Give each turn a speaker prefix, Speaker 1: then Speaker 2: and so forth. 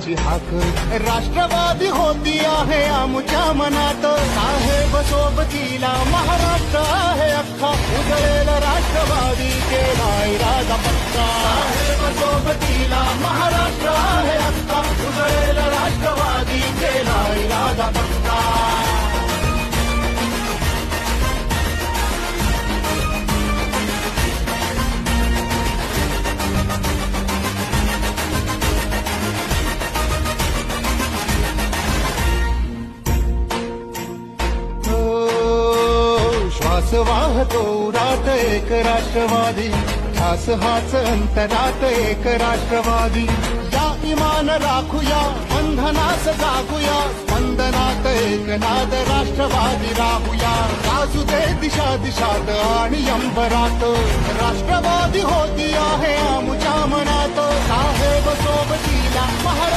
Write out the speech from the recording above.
Speaker 1: राष्ट्राची हाक राष्ट्रवादी होती आहे आमच्या मनात साहेब सोबतीला महाराष्ट्र आहे अख्खा उजळेल राष्ट्रवादी केला इरादा पक्का साहेब सोबतीला महाराष्ट्र आहे अख्खा उजळेल राष्ट्रवादी केला इरादा पक्का श्वास वाहतो उरात एक राष्ट्रवादी ध्यास हाच अंतरात एक राष्ट्रवादी या इमान राखूया बंधनास जागूया स्पंदनात एक नाद राष्ट्रवादी राहूया राजू दे दिशा दिशात आणि अंबरात राष्ट्रवादी होती आहे आमच्या मनात साहेब सोबतीला महाराज